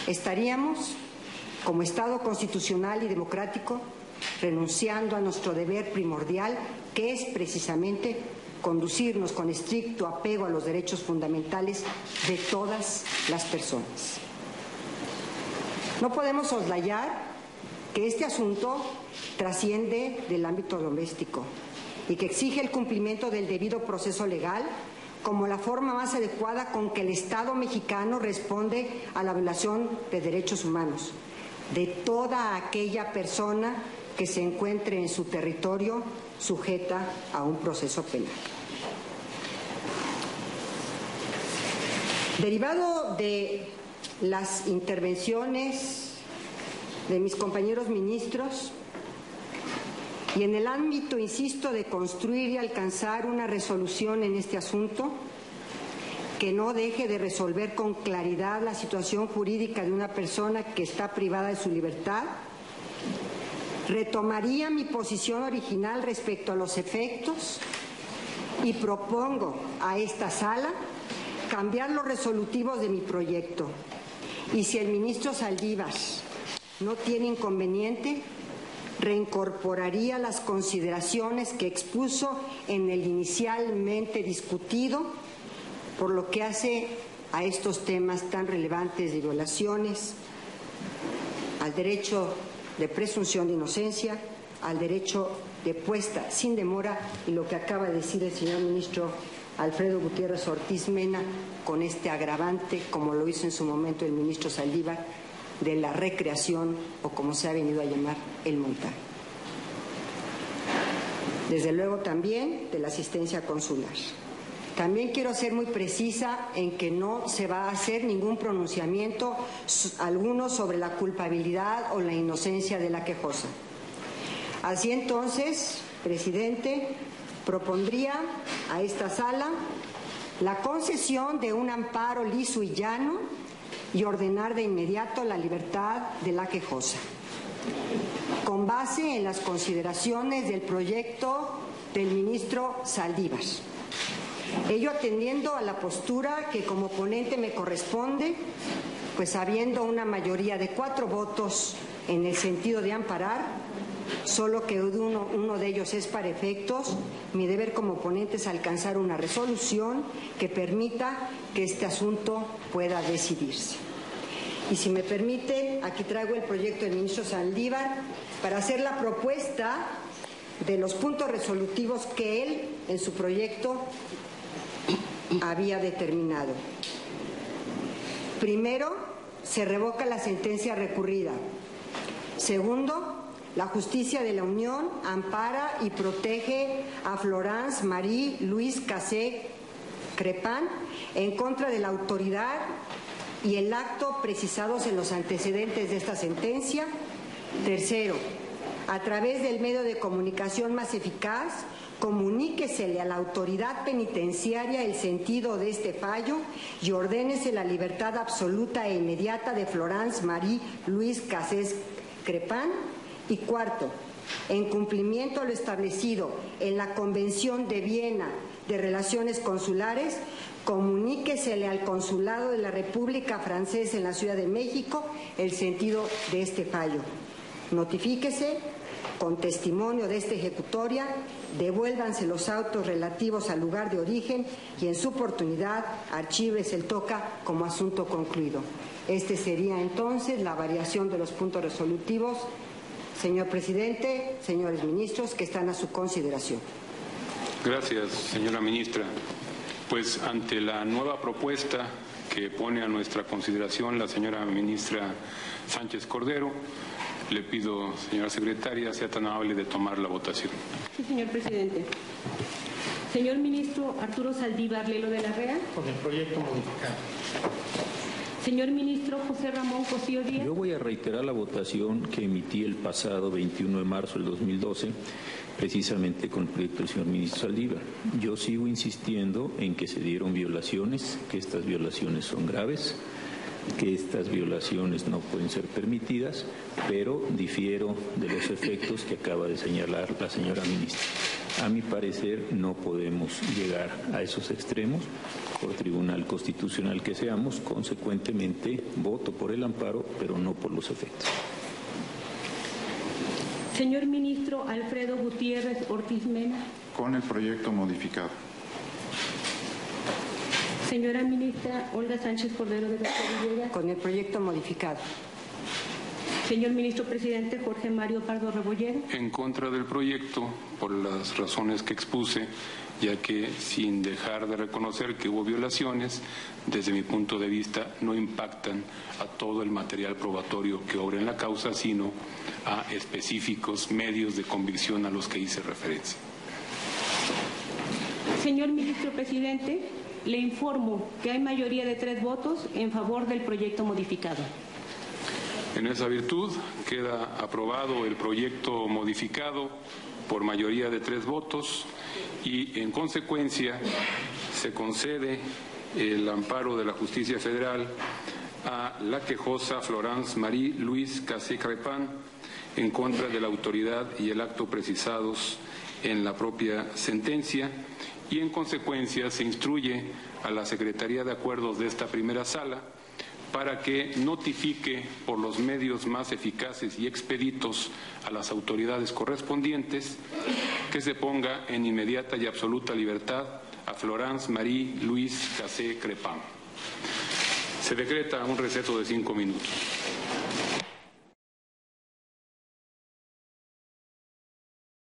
estaríamos, como Estado constitucional y democrático, renunciando a nuestro deber primordial, que es precisamente conducirnos con estricto apego a los derechos fundamentales de todas las personas. No podemos soslayar que este asunto trasciende del ámbito doméstico y que exige el cumplimiento del debido proceso legal como la forma más adecuada con que el Estado mexicano responde a la violación de derechos humanos de toda aquella persona que se encuentre en su territorio sujeta a un proceso penal. Derivado de las intervenciones de mis compañeros ministros y en el ámbito, insisto, de construir y alcanzar una resolución en este asunto que no deje de resolver con claridad la situación jurídica de una persona que está privada de su libertad, retomaría mi posición original respecto a los efectos y propongo a esta sala cambiar los resolutivos de mi proyecto. Y si el ministro Saldívar no tiene inconveniente, reincorporaría las consideraciones que expuso en el inicialmente discutido, por lo que hace a estos temas tan relevantes de violaciones al derecho de presunción de inocencia, al derecho de puesta sin demora y lo que acaba de decir el señor ministro Alfredo Gutiérrez Ortiz Mena, con este agravante, como lo hizo en su momento el ministro Saldívar, de la recreación o como se ha venido a llamar, el montaje. Desde luego también de la asistencia consular. También quiero ser muy precisa en que no se va a hacer ningún pronunciamiento alguno sobre la culpabilidad o la inocencia de la quejosa. Así entonces, presidente, propondría a esta sala la concesión de un amparo liso y llano y ordenar de inmediato la libertad de la quejosa, con base en las consideraciones del proyecto del ministro Saldívar. Ello atendiendo a la postura que como ponente me corresponde, pues habiendo una mayoría de 4 votos en el sentido de amparar, solo que uno de ellos es para efectos, mi deber como ponente es alcanzar una resolución que permita que este asunto pueda decidirse. Y si me permite, aquí traigo el proyecto del ministro Saldívar para hacer la propuesta de los puntos resolutivos que él en su proyecto había determinado. Primero, se revoca la sentencia recurrida. Segundo, la justicia de la Unión ampara y protege a Florence Marie Louise Cassé Crepin en contra de la autoridad y el acto precisados en los antecedentes de esta sentencia. Tercero, a través del medio de comunicación más eficaz, comuníquesele a la autoridad penitenciaria el sentido de este fallo y ordénese la libertad absoluta e inmediata de Florence Marie Louise Cassé Crepin. Y cuarto, en cumplimiento a lo establecido en la Convención de Viena de Relaciones Consulares, comuníquesele al Consulado de la República Francesa en la Ciudad de México el sentido de este fallo. Notifíquese con testimonio de esta ejecutoria, devuélvanse los autos relativos al lugar de origen y en su oportunidad archívese el TOCA como asunto concluido. Este sería entonces la variación de los puntos resolutivos, señor presidente, señores ministros, que están a su consideración. Gracias, señora ministra. Pues ante la nueva propuesta que pone a nuestra consideración la señora ministra Sánchez Cordero, le pido, señora secretaria, sea tan amable de tomar la votación. Sí, señor presidente. Señor ministro Arturo Saldívar Lelo de la Rea. Con el proyecto modificado. Señor ministro José Ramón Cosío Díaz. Yo voy a reiterar la votación que emití el pasado 21 de marzo del 2012, precisamente con el proyecto del señor ministro Saldívar. Yo sigo insistiendo en que se dieron violaciones, que estas violaciones son graves, que estas violaciones no pueden ser permitidas, pero difiero de los efectos que acaba de señalar la señora ministra. A mi parecer no podemos llegar a esos extremos. por tribunal constitucional que seamos, consecuentemente voto por el amparo, pero no por los efectos. Señor ministro Alfredo Gutiérrez Ortiz Mena. Con el proyecto modificado. Señora ministra Olga Sánchez Cordero de García Villegas. Con el proyecto modificado. Señor ministro presidente Jorge Mario Pardo Rebolledo. En contra del proyecto, por las razones que expuse, ya que sin dejar de reconocer que hubo violaciones, desde mi punto de vista no impactan a todo el material probatorio que obra en la causa, sino a específicos medios de convicción a los que hice referencia. Señor ministro presidente, le informo que hay mayoría de 3 votos en favor del proyecto modificado. En esa virtud queda aprobado el proyecto modificado por mayoría de 3 votos y en consecuencia se concede el amparo de la Justicia Federal a la quejosa Florence Marie Louise Cassé-Crepin en contra de la autoridad y el acto precisados en la propia sentencia y en consecuencia se instruye a la Secretaría de Acuerdos de esta primera sala para que notifique por los medios más eficaces y expeditos a las autoridades correspondientes que se ponga en inmediata y absoluta libertad a Florence Marie Louise Cassé-Crepin. Se decreta un receso de 5 minutos.